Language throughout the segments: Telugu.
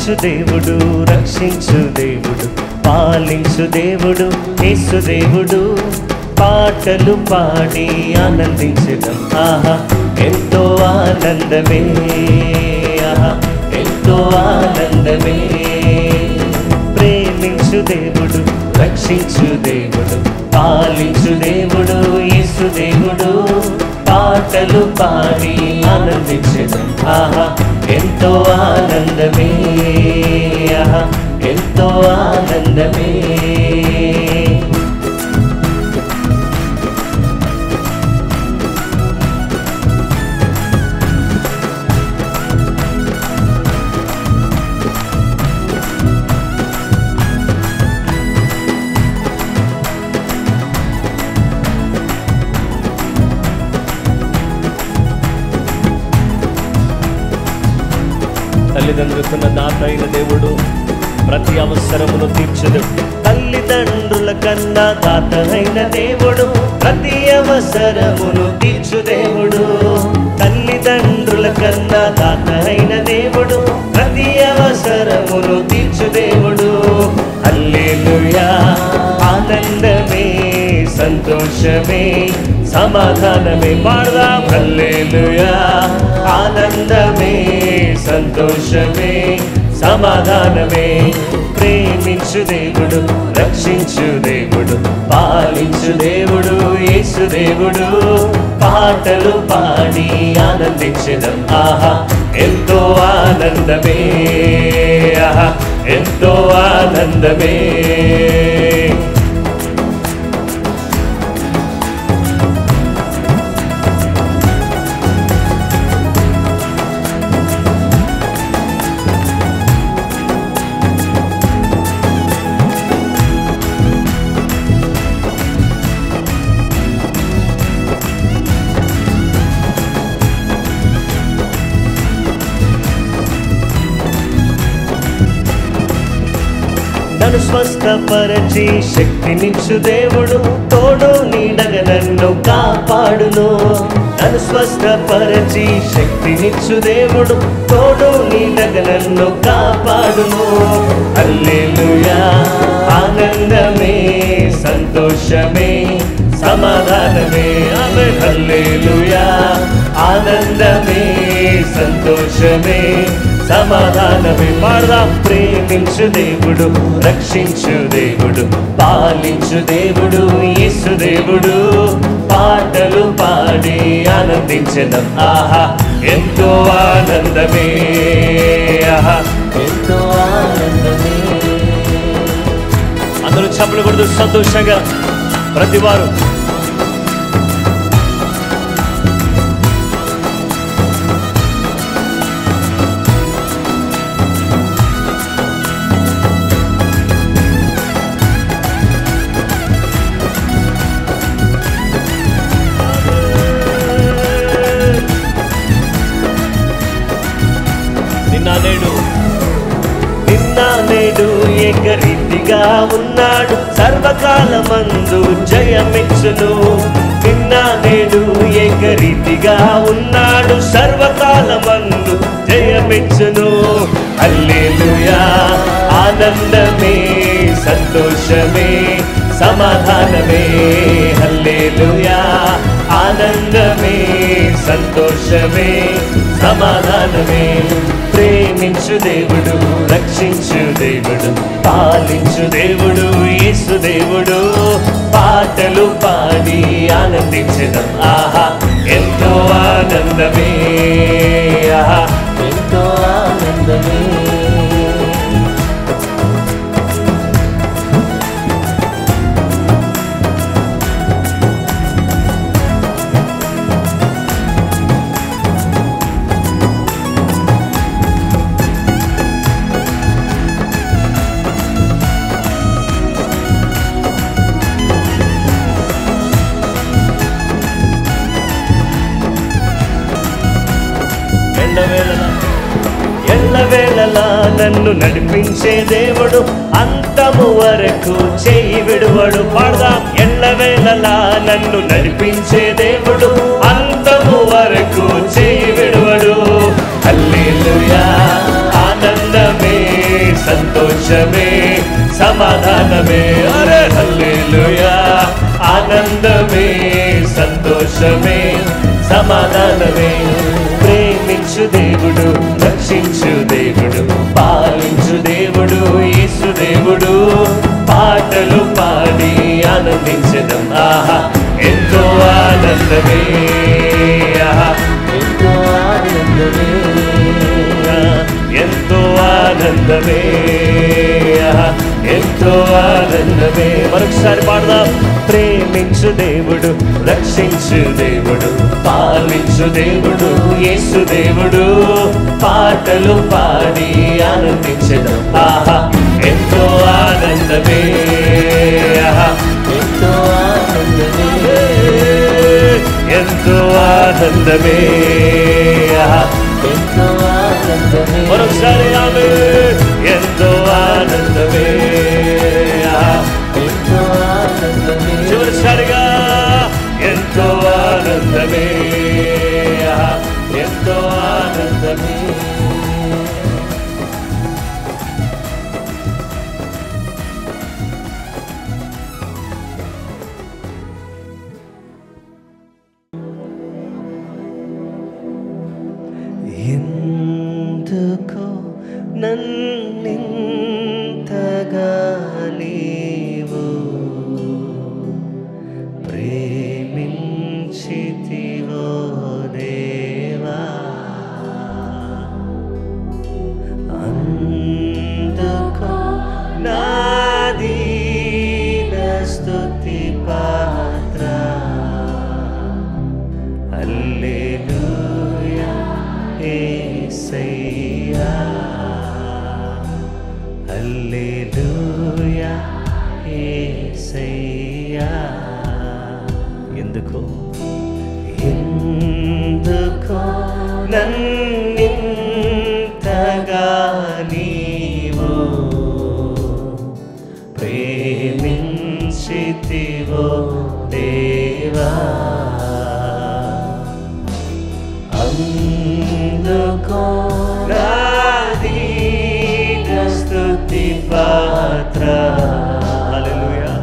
ప్రేమించు దేవుడు, రక్షించు దేవుడు, పాలించు దేవుడు, యేసు దేవుడు. పాటలు పాడి ఆనందించడం ఆహా ఎంతో ఆనందమే, ఆహా ఎంతో ఆనందమే. ప్రేమించు దేవుడు, రక్షించు దేవుడు, పాలించు దేవుడు, యేసు దేవుడు. పాటలు పాడి ఆనందించడం ఆహా ఎంతో ఆనందమే, ఆహా ఎంతో ఆనందమే. తల్లిదండ్రులకున్న దాత అయిన దేవుడు ప్రతి అవసరమును తీర్చదు. తల్లిదండ్రుల కన్నా దాత అయిన దేవుడు ప్రతి అవసరమును తీర్చు దేవుడు. తల్లిదండ్రుల కన్నా దాత అయిన దేవుడు ప్రతి అవసరమును తీర్చు దేవుడు. హల్లెలూయా ఆనందమే, సంతోషమే, సమాధానమే. పాడదాం హల్లెలూయా ఆనందమే, సంతోషమే, సమాధానమే. ప్రేమించు దేవుడు, రక్షించు దేవుడు, పాలించు దేవుడు, యేసు దేవుడు. పాటలు పాడి ఆనందించడం ఆహా ఎంతో ఆనందమే, ఆహా ఎంతో ఆనందమే. నన్ను స్వస్థపరచి శక్తినిచ్చు దేవుడు, తోడు నీడగ నన్ను కాపాడును. నన్ను స్వస్థపరచి శక్తినిచ్చు దేవుడు, తోడు నీడగ నన్ను కాపాడును. హల్లెలూయా ఆనందమే, సంతోషమే, సమాధానమే. ఆమేన్ హల్లెలూయా ఆనందమే, సంతోషమే, సమాధానమే. పాడదాం ప్రేమించు దేవుడు, రక్షించు దేవుడు, పాలించు దేవుడు, యేసు దేవుడు. పాటలు పాడి ఆనందించడం ఆహా ఎంతో ఆనందమే, ఆహా ఎంతో ఆనందమే. అందరూ చప్పట్లు కొడుతూ సంతోషంగా ప్రతివారు నిన్న నేడు ఏకరీతిగా ఉన్నాడు, సర్వకాలమందు జయమిచ్చును. నిన్న నేడు ఏకరీతిగా ఉన్నాడు, సర్వకాలమందు జయమిచ్చును. హల్లెలూయా ఆనందమే, సంతోషమే, సమాధానమే. హల్లెలూయా ఆనందమే, సంతోషమే, సమాధానమే. ప్రేమించు దేవుడు, రక్షించు దేవుడు, పాలించు దేవుడు, యేసు దేవుడు. పాటలు పాడి ఆనందించడం ఆహా ఎంతో ఆనందమే, ఆహా ఎంతో ఆనందమే. ఎల్లవేళలా నన్ను నడిపించే దేవుడు, అంతము వరకు చేయి విడువడు. పాడదాం ఎల్లవేళలా నన్ను నడిపించే దేవుడు, అంతము వరకు చేయి విడువడు. హల్లెలూయా ఆనందమే, సంతోషమే సమాధానమే. అరే హల్లెలూయా, ఆనందమే సంతోషమే సమాధానమే. ప్రేమించు దేవుడు, రక్షించు దేవుడు, పాలించు దేవుడు, యేసు దేవుడు. పాటలు పాడి ఆనందించడం, ఆహా ఎంతో ఆనందమే, ఆహా ఎంతో ఆనందమే, ఎంతో ఆనందమే, ఆహా ఎంతో ఆనందమే. మరొకసారి పాడదాం. ప్రేమించు దేవుడు, రక్షించు దేవుడు, పాలించు దేవుడు, యేసు దేవుడు. పాటలు పాడి ఆనందించడం, ఆహా ఎంతో ఆనందమే, ఆహా ఎంతో ఆనందమే, ఎంతో ఆనందమే, ఆహా ఎంతో ఆనందమే. మరొకసారి ఆమె ఎంతో ఆనందమే, ఎంతో ఆనందమే. చివరిసారిగా ఎంతో ఆనందమే, ఎంతో ఆనందమే. ఎందుకో నన్నింతగా నీవు ప్రేమించితివో దేవా, అందుకో నా దీన స్తుతి పాత్ర. హల్లెలూయా యేసయ్యా, హల్లెలూయా యేసయ్యా. ఎందుకో ఎందుకో నన్నింతగా నీవు ప్రేమించితివో దేవా, అందుకో నా దీన స్తుతి పాత్ర. హల్లెలూయా,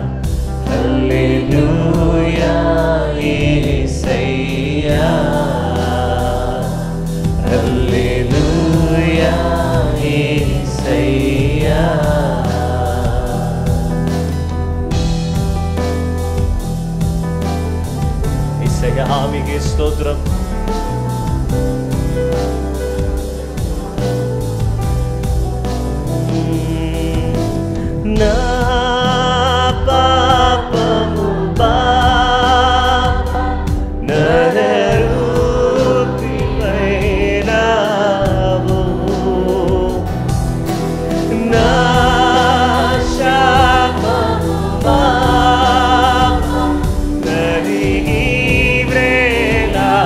హల్లెలూయా యేసయ్యా, హల్లెలూయా యేసయ్యా. యేసయ్యా మీకే స్తోత్రం. నా పాపము బాప నరూపివైనావు, నా శాపము బాప నరిగి వ్రేలాడితివి.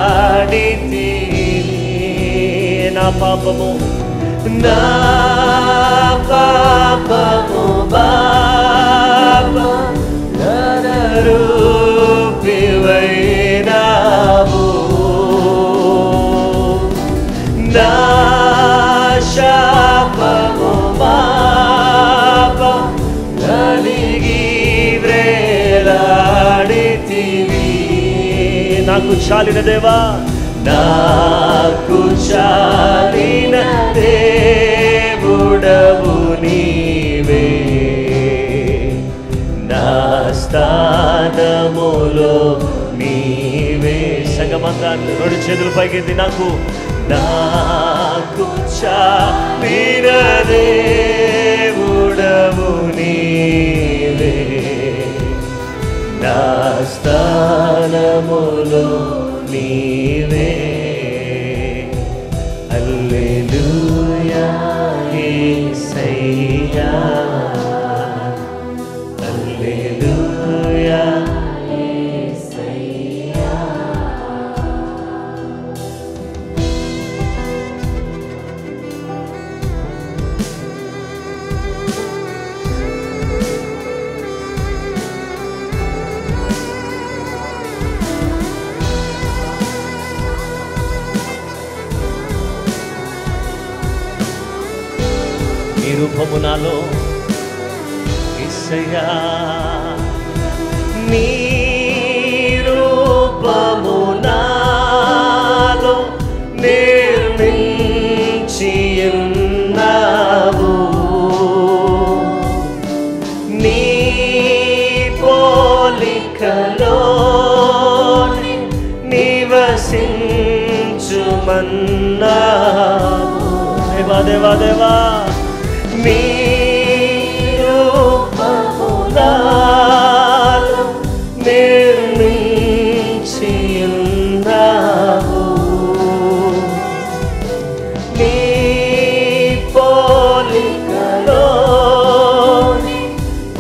నా పాపము, నా పాపము బాప నరూపివైనావు, నా శాపము బాప నలిగి వ్రేలాడితివి. నాకు చాలిన దేవా, నాకు చాలిన దేవుడవు నీవే, నా స్థానములో నీవే. సంగమంతా రెండు చేతులు పైకెత్తి నాకు నాకు చాలిన దేవుడవు నీవే, నా స్థానములో నీవే. హల్లెలూయా యేసయ్యా, హల్లెలూయా యేసయ్యా. నీ రూపము నాలో యేసయ్యా నీ రూపము నాలో నిర్మించి ఉన్నావు నీ పోలికలో నివసించుమన్నావు దేవా దేవా దేవా నీ రూపము నాలో నిర్మించి ఉన్నావు నీ పోలికలో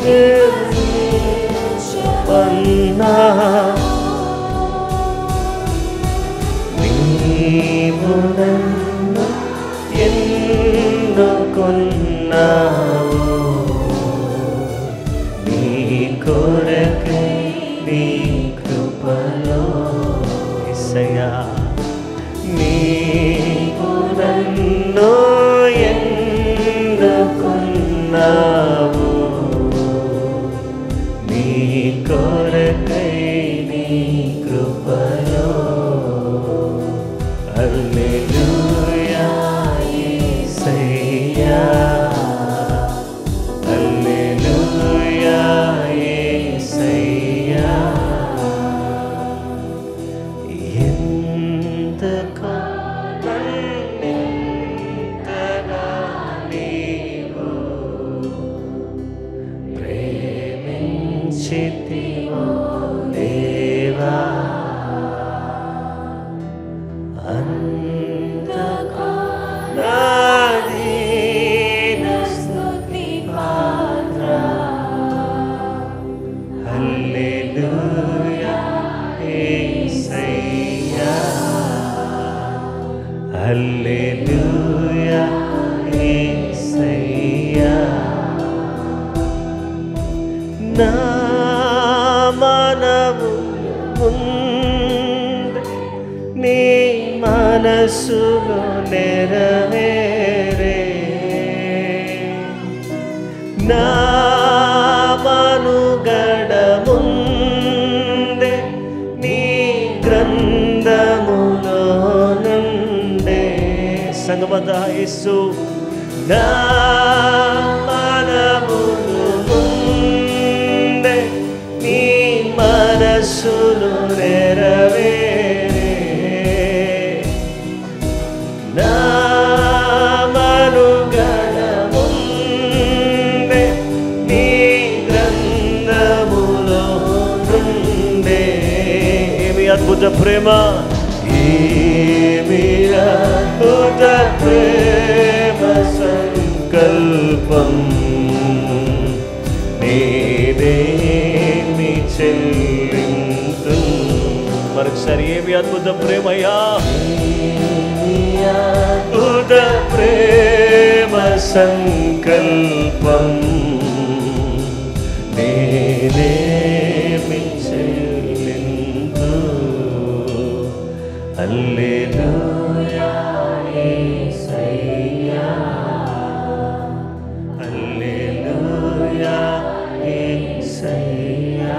నిర్మించుమన్నావు నీవు నన్ను ఎన్నుకున్నావు నీ కొరకై నీ కృపలో యేసయ్యా నీవు నన్ను ఎన్నుకున్నావు నీ కొరకై నీ కృపలో హల్లెలూయా యేసయ్యా హల్లెలూయా యేసయ్యా ఎంతగా నీవు ప్రేమించితివో దేవా అంతగా నాదీన స్తుతి పాత్ర హల్లెలూయా యేసయ్యా హల్లెలూయా యేసయ్యా నా మనము నీ మనసులో నెరవేరే నా మనుగడ ముందే నీ గ్రంథములో నుండే సంగమద యేసు నా మనమును ముందే నీ మనసులో నెరవేరే నా మనుగడ ముందే నీ గ్రంథములో నుండే ఏమి అద్భుత ప్రేమ ఏమి అద్భుత ప్రేమ సంకల్పం నేనేమి చెల్లింతు మరొకసారి ఏమి అద్భుత ప్రేమయ్యా అద్భుత ప్రేమ సంకల్పం నేనేమి చెల్లింతు హల్లెలూయా యేసయ్యా హల్లెలూయా యేసయ్యా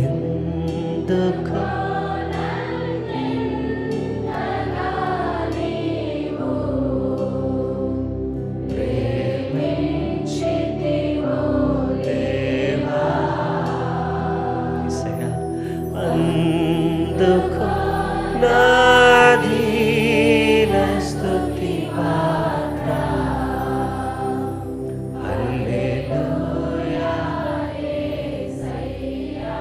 ఎందుకు అందుకు నాదీన స్తుతి పాత్ర హల్లెలూయా యేసయ్యా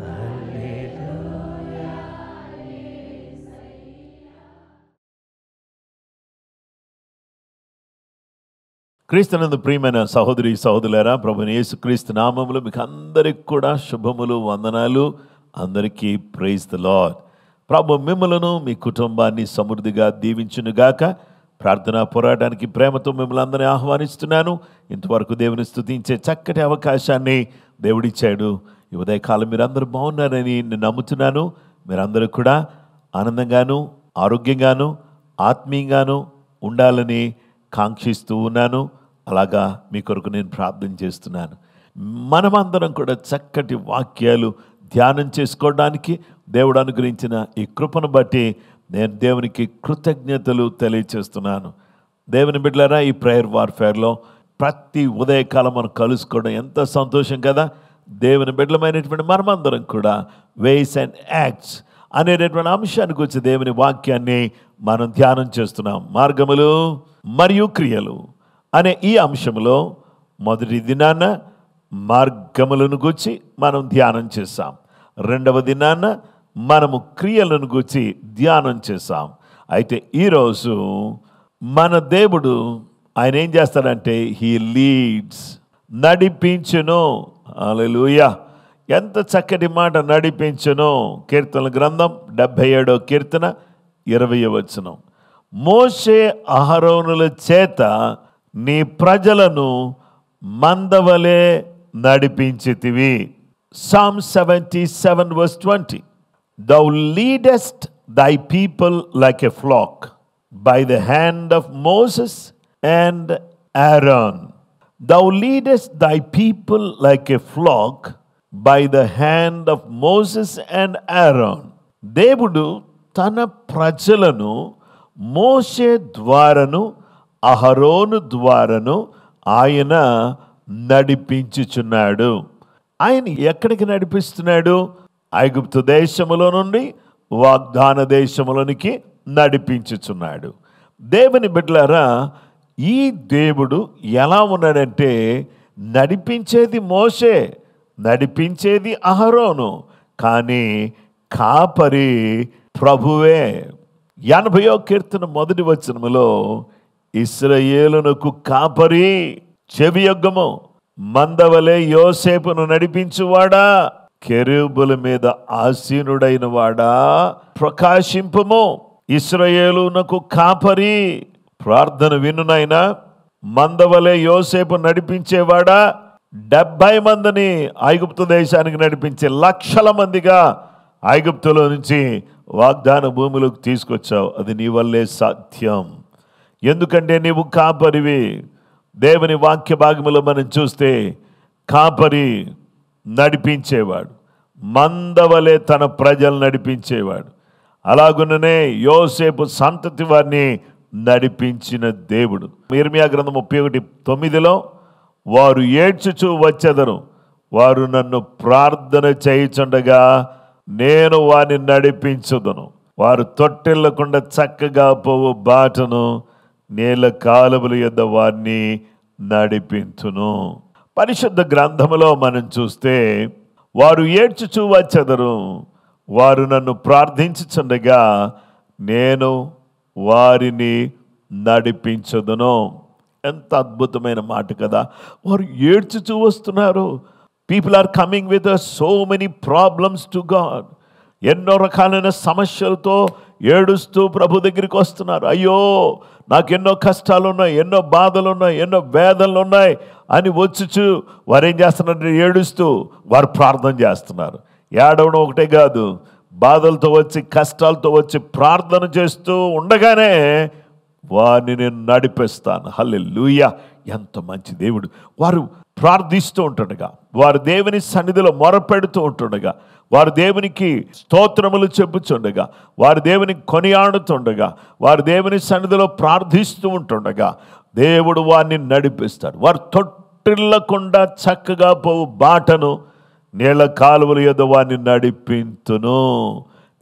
హల్లెలూయా క్రీస్తునందు ప్రియమైన సహోదరి సహోదరులారా, ప్రభువైన యేసుక్రీస్తు నామములో మీకు అందరికి కూడా శుభములు, వందనాలు. అందరికీ ప్రైజ్ ది లార్డ్. ప్రభు మిమ్మలను మీ కుటుంబాన్ని సమృద్ధిగా దీవించునుగాక. ప్రార్థనా పోరాటానికి ప్రేమతో మిమ్మల్ని అందరినీ ఆహ్వానిస్తున్నాను. ఇంతవరకు దేవుని స్తుతించే చక్కటి అవకాశాన్ని దేవుడిచ్చాడు. ఈ ఉదయకాలం మీరందరూ బాగున్నారని నేను నమ్ముతున్నాను. మీరందరూ కూడా ఆనందంగాను, ఆరోగ్యంగాను, ఆత్మీయంగాను ఉండాలని కాంక్షిస్తూ ఉన్నాను. అలాగా మీ కొరకు నేను ప్రార్థన చేస్తున్నాను. మనమందరం కూడా చక్కటి వాక్యాలు ధ్యానం చేసుకోవడానికి దేవుడు అనుగ్రహించిన ఈ కృపను బట్టి నేను దేవునికి కృతజ్ఞతలు తెలియచేస్తున్నాను. దేవుని బిడ్డలారా, ఈ ప్రేయర్ వార్ఫేర్లో ప్రతి ఉదయకాలం మనం కలుసుకోవడం ఎంత సంతోషం కదా. దేవుని బిడ్డలమైనటువంటి మనమందరం కూడా వేస్ అండ్ యాక్ట్స్ అనేటటువంటి అంశానికి వచ్చి దేవుని వాక్యాన్ని మనం ధ్యానం చేస్తున్నాం. మార్గములు మరియు క్రియలు అనే ఈ అంశంలో మొదటి దినాన మార్గములను గురించి మనం ధ్యానం చేశాం. రెండవ దినాన మనము క్రియలను గురించి ధ్యానం చేశాం. అయితే ఈరోజు మన దేవుడు ఆయన ఏం చేస్తాడంటే హీ లీడ్స్, నడిపించును. హల్లెలూయా! ఎంత చక్కటి మాట, నడిపించును. కీర్తనల గ్రంథం 77వ కీర్తన 20వ వచనం. మోషే అహరోనుల చేత నీ ప్రజలను మందవలే నడిపించితివి. Psalm 77 verse 20. Thou leadest thy people like a flock by the hand of Moses and Aaron. Thou leadest thy people like a flock by the hand of Moses and Aaron. దేవుడు తన ప్రజలను మోషే ద్వారాను అహరోను ద్వారాను ఆయన నడిపించుచున్నాడు. ఆయన ఎక్కడికి నడిపిస్తున్నాడు? ఐగుప్తు దేశములో నుండి వాగ్దాన దేశములోనికి నడిపించుచున్నాడు. దేవుని బిడ్డలారా, ఈ దేవుడు ఎలా ఉన్నాడంటే నడిపించేది మోషే, నడిపించేది అహరోను, కానీ కాపరి ప్రభువే. 80వ కీర్తన మొదటి వచనములో ఇశ్రాయేలునకు కాపరి చెవియొగ్గము, మందవలే యోసేపును నడిపించువాడా, కెరూబుల మీద ఆసీనుడైన వాడా ప్రకాశింపము. ఇశ్రాయేలునకు కాపరి, ప్రార్థన వినునైనా, మందవలే యోసేపు నడిపించేవాడా, 70 మందిని ఐగుప్తు దేశానికి నడిపించే లక్షల మందిగా ఐగుప్తులో నుంచి వాగ్దాన భూమిలోకి తీసుకొచ్చావు. అది నీ వల్లే సాధ్యం. ఎందుకంటే నీవు కాపరివి. దేవుని వాక్య భాగములో మనం చూస్తే కాపరి నడిపించేవాడు, మందవలే తన ప్రజలు నడిపించేవాడు. అలాగుననే యోసేపు సంతతి వారిని నడిపించిన దేవుడు. ఇర్మియా గ్రంథం 31:9 వారు ఏడ్చుచూ వచ్చెదరు, వారు నన్ను ప్రార్థన చేయుచుండగా నేను వారిని నడిపించుదును. వారు తొట్టెళ్లకుండా చక్కగా పోవు బాటను, నీళ్ళ కాలువల యొద్ద వారిని నడిపించును. పరిశుద్ధ గ్రంథములో మనం చూస్తే వారు ఏడ్చుచూ వచ్చెదరు, వారు నన్ను ప్రార్థించుచుండగా నేను వారిని నడిపించుదును. ఎంత అద్భుతమైన మాట కదా. వారు ఏడ్చుచూ వస్తున్నారు. People are coming with so many problems to God. ఎన్నో రకాలైన సమస్యలతో ఏడుస్తూ ప్రభు దగ్గరికి వస్తున్నారు. అయ్యో, నాకు ఎన్నో కష్టాలు ఉన్నాయి, ఎన్నో బాధలు ఉన్నాయి, ఎన్నో వేదనలు ఉన్నాయి అని వచ్చుచు వారు ఏం చేస్తున్నారు? ఏడుస్తూ వారు ప్రార్థన చేస్తున్నారు. ఏడవడం ఒకటే కాదు, బాధలతో వచ్చి కష్టాలతో వచ్చి ప్రార్థన చేస్తూ ఉండగానే వారిని నేను నడిపిస్తాను. హల్లెలూయా! ఎంత మంచి దేవుడు. వారు ప్రార్థిస్తూ ఉంటుండగా, వారు దేవుని సన్నిధిలో మొరపెడుతూ ఉంటుండగా, వారు దేవునికి స్తోత్రములు చెప్పుచుండగా, వారు దేవుని కొనియాడుతుండగా, వారు దేవుని సన్నిధిలో ప్రార్థిస్తూ ఉంటుండగా దేవుడు వారిని నడిపిస్తాడు. వారు తొట్టిల్లకుండా చక్కగా పోవు బాటను, నీళ్ళ కాలువల యొద్ద వారిని నడిపించును.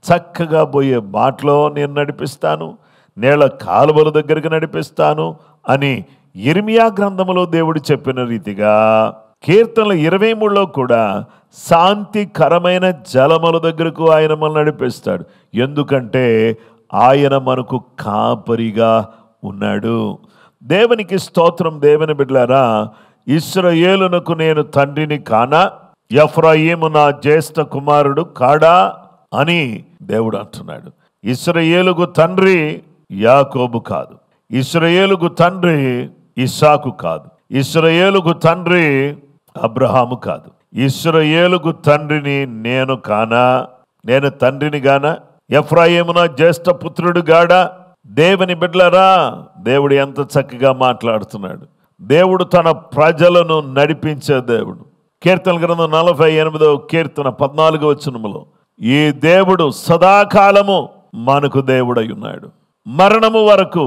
చక్కగా పోయే బాటలో నేను నడిపిస్తాను, నీళ్ళ కాలువల దగ్గరికి నడిపిస్తాను అని ఇర్మియా గ్రంథములో దేవుడు చెప్పిన రీతిగా కీర్తనల 23లో కూడా శాంతికరమైన జలముల దగ్గరకు ఆయన మనల్ని నడిపిస్తాడు. ఎందుకంటే ఆయన మనకు కాపరిగా ఉన్నాడు. దేవునికి స్తోత్రం. దేవుని బిడ్డలారా, ఇశ్రాయేలునకు నేను తండ్రిని కానా, ఎఫ్రాయిము నా జ్యేష్ఠ కుమారుడు కాడా అని దేవుడు అంటున్నాడు. ఇశ్రాయేలుకు తండ్రి యాకోబు కాదు, ఇశ్రాయేలుకు తండ్రి ఇస్సాకు కాదు, ఇశ్రాయేలుకు తండ్రి అబ్రహాము కాదు. ఇశ్రాయేలుకు తండ్రిని నేను కానా, నేను తండ్రిని గానా, ఎఫ్రాయిము నా జ్యేష్ఠ పుత్రుడు గాడా, దేవుని బిడ్డలారా, దేవుడు ఎంత చక్కగా మాట్లాడుతున్నాడు. దేవుడు తన ప్రజలను నడిపించే దేవుడు. కీర్తన గ్రంథం 48వ కీర్తన 14వ వచనములో, ఈ దేవుడు సదాకాలము మనకు దేవుడై ఉన్నాడు, మరణము వరకు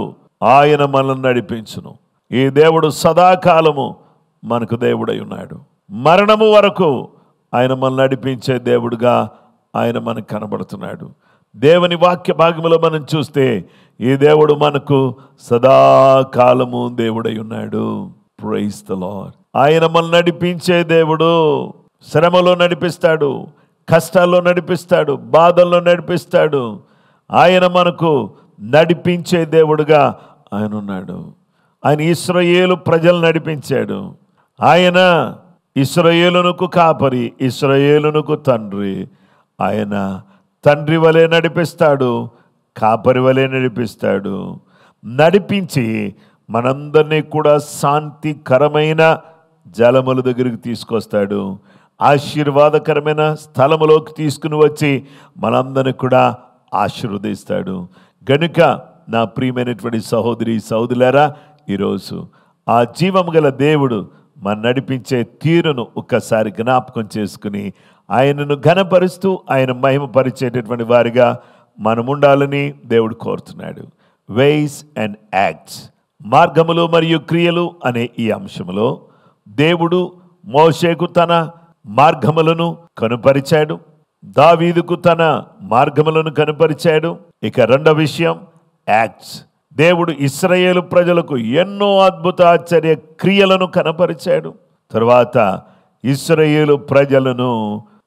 ఆయన మనల్ని నడిపించును. ఈ దేవుడు సదాకాలము మనకు దేవుడై ఉన్నాడు, మరణము వరకు ఆయన మనల్ని నడిపించే దేవుడుగా ఆయన మనకు కనబడుతున్నాడు. దేవుని వాక్య భాగంలో మనం చూస్తే ఈ దేవుడు మనకు సదాకాలము దేవుడై ఉన్నాడు. Praise the Lord. ఆయన మనల్ని నడిపించే దేవుడు. శ్రమలో నడిపిస్తాడు, కష్టాల్లో నడిపిస్తాడు, బాధల్లో నడిపిస్తాడు. ఆయన మనకు నడిపించే దేవుడుగా ఆయన ఉన్నాడు. ఆయన ఇశ్రాయేలు ప్రజలు నడిపించాడు. ఆయన ఇశ్రాయేలునకు కాపరి, ఇశ్రాయేలునకు తండ్రి. ఆయన తండ్రి వలె నడిపిస్తాడు, కాపరి వలె నడిపిస్తాడు. నడిపించి మనందరినీ కూడా శాంతికరమైన జలముల దగ్గరికి తీసుకొస్తాడు. ఆశీర్వాదకరమైన స్థలములోకి తీసుకుని వచ్చి మనందరినీ కూడా ఆశీర్వదిస్తాడు. గనుక నా ప్రియమైనటువంటి సహోదరి సహోదరులారా, ఈరోజు ఆ జీవము గల దేవుడు మన నడిపించే తీరును ఒక్కసారి జ్ఞాపకం చేసుకుని ఆయనను ఘనపరుస్తూ ఆయన మహిమపరిచేటటువంటి వారిగా మనం ఉండాలని దేవుడు కోరుతున్నాడు. వేస్ అండ్ యాక్ట్స్, మార్గములు మరియు క్రియలు అనే ఈ అంశంలో దేవుడు మోషేకు తన మార్గములను కనుపరిచాడు, దావీదుకు తన మార్గములను కనుపరిచాడు. ఇక రెండవ విషయం యాక్ట్స్. దేవుడు ఇశ్రాయేలు ప్రజలకు ఎన్నో అద్భుత ఆశ్చర్య క్రియలను కనపరిచాడు. తరువాత ఇశ్రాయేలు ప్రజలను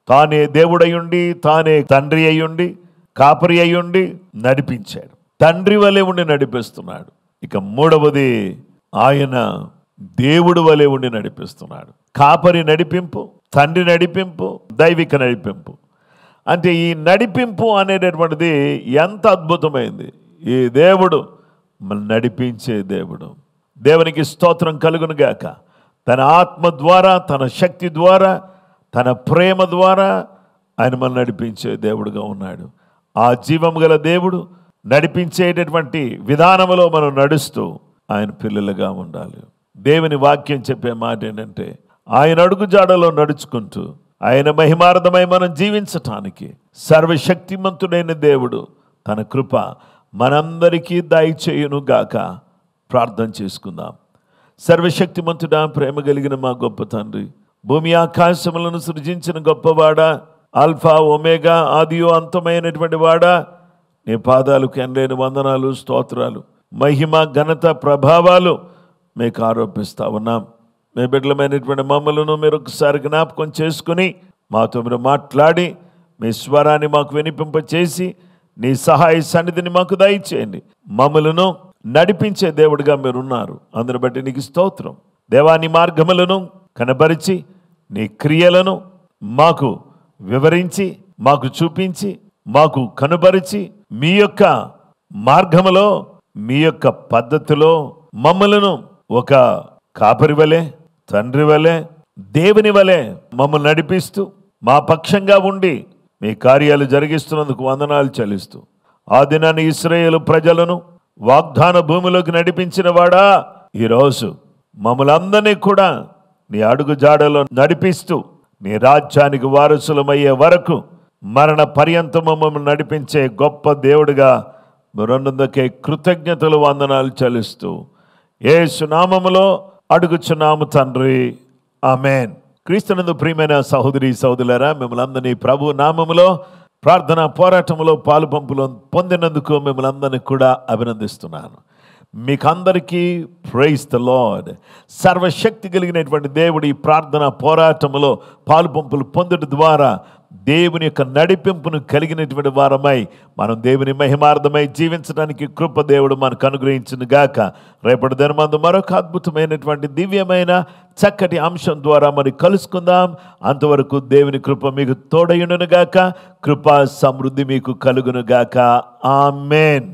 తానే దేవుడయుండి, తానే తండ్రి అయ్యుండి, కాపరి అయ్యుండి నడిపించాడు. తండ్రి వలె ఉండి నడిపిస్తున్నాడు. ఇక మూడవది, ఆయన దేవుడు వలె ఉండి నడిపిస్తున్నాడు. కాపరి నడిపింపు, తండ్రి నడిపింపు, దైవిక నడిపింపు. అంటే ఈ నడిపింపు అనేటటువంటిది ఎంత అద్భుతమైంది. ఈ దేవుడు మనల్ని నడిపించే దేవుడు. దేవునికి స్తోత్రం కలుగును గాక. తన ఆత్మ ద్వారా, తన శక్తి ద్వారా, తన ప్రేమ ద్వారా ఆయన మనల్ని నడిపించే దేవుడుగా ఉన్నాడు. ఆ జీవం గల దేవుడు నడిపించేటటువంటి విధానంలో మనం నడుస్తూ ఆయన పిల్లలుగా ఉండాలి. దేవుని వాక్యం చెప్పే మాట ఏంటంటే, ఆయన అడుగుజాడలో నడుచుకుంటూ ఆయన మహిమార్థమై మనం జీవించటానికి సర్వశక్తిమంతుడైన దేవుడు తన కృప మనందరికీ దయచేయును గాక. ప్రార్థన చేసుకుందాం. సర్వశక్తిమంతుడా, ప్రేమ కలిగిన మా గొప్ప తండ్రి, భూమి ఆకాశములను సృజించిన గొప్పవాడా, ఆల్ఫా ఒమేగా, ఆదియో అంతమైనటువంటి వాడా, నీ పాదాలకు ఎనలేని వందనాలు, స్తోత్రాలు, మహిమ, ఘనత, ప్రభావాలు మీకు ఆరోపిస్తా ఉన్నాం. మీ బిడ్డలమైనటువంటి మమ్మలను మీరు ఒకసారి జ్ఞాపకం చేసుకుని మాతో మీరు మాట్లాడి మీ స్వరాన్ని మాకు వినిపింపచేసి నీ సహాయ సన్నిధిని మాకు దయచేయండి. మమ్మలను నడిపించే దేవుడిగా మీరు ఉన్నారు. అందుని బట్టి నీకు స్తోత్రం. దేవా, నీ మార్గములను కనబరిచి నీ క్రియలను మాకు వివరించి, మాకు చూపించి, మాకు కనుబరిచి, మీ యొక్క మార్గములో, మీ యొక్క పద్ధతిలో మమ్మలను ఒక కాపరి వలె, తండ్రి వలె, దేవుని వలె మమ్మల్ని నడిపిస్తూ మా పక్షంగా ఉండి మీ కార్యాలు జరిగిస్తున్నందుకు వందనాలు చెల్లిస్తూ, ఆ దినాన్ని ఇశ్రాయేలు ప్రజలను వాగ్దాన భూమిలోకి నడిపించిన వాడా, ఈరోజు మమ్మల్ని అందరినీ కూడా నీ అడుగు జాడలో నడిపిస్తూ నీ రాజ్యానికి వారసులమయ్యే వరకు మరణ పర్యంతం మమ్మల్ని నడిపించే గొప్ప దేవుడిగా మీరున్నందుకే కృతజ్ఞతలు, వందనాలు చెల్లిస్తూ యేసు నామములో అడుగుచున్నాము తండ్రి, ఆమేన్. క్రీస్తునందు ప్రియమైన సహోదరి సహోదరులారా, మిమ్మల్ని అందరినీ ప్రభు నామములో ప్రార్థన పోరాటంలో పాలు పంపులో పొందినందుకు మిమ్మల్ని అందరినీ కూడా అభినందిస్తున్నాను. మీకందరికీ ప్రైజ్ ద లార్డ్. సర్వశక్తి కలిగినటువంటి దేవుడి ప్రార్థన పోరాటంలో పాలు పంపులు పొందడం ద్వారా దేవుని యొక్క నడిపింపును కలిగినటువంటి వారమై మనం దేవుని మహిమార్థమై జీవించడానికి కృప దేవుడు మనకు అనుగ్రహించును గాక. రేపటి దినమందు మరొక అద్భుతమైనటువంటి దివ్యమైన చక్కటి అంశం ద్వారా మరి కలుసుకుందాం. అంతవరకు దేవుని కృప మీకు తోడయుండును గాక. కృపా సమృద్ధి మీకు కలుగును గాక. ఆమేన్.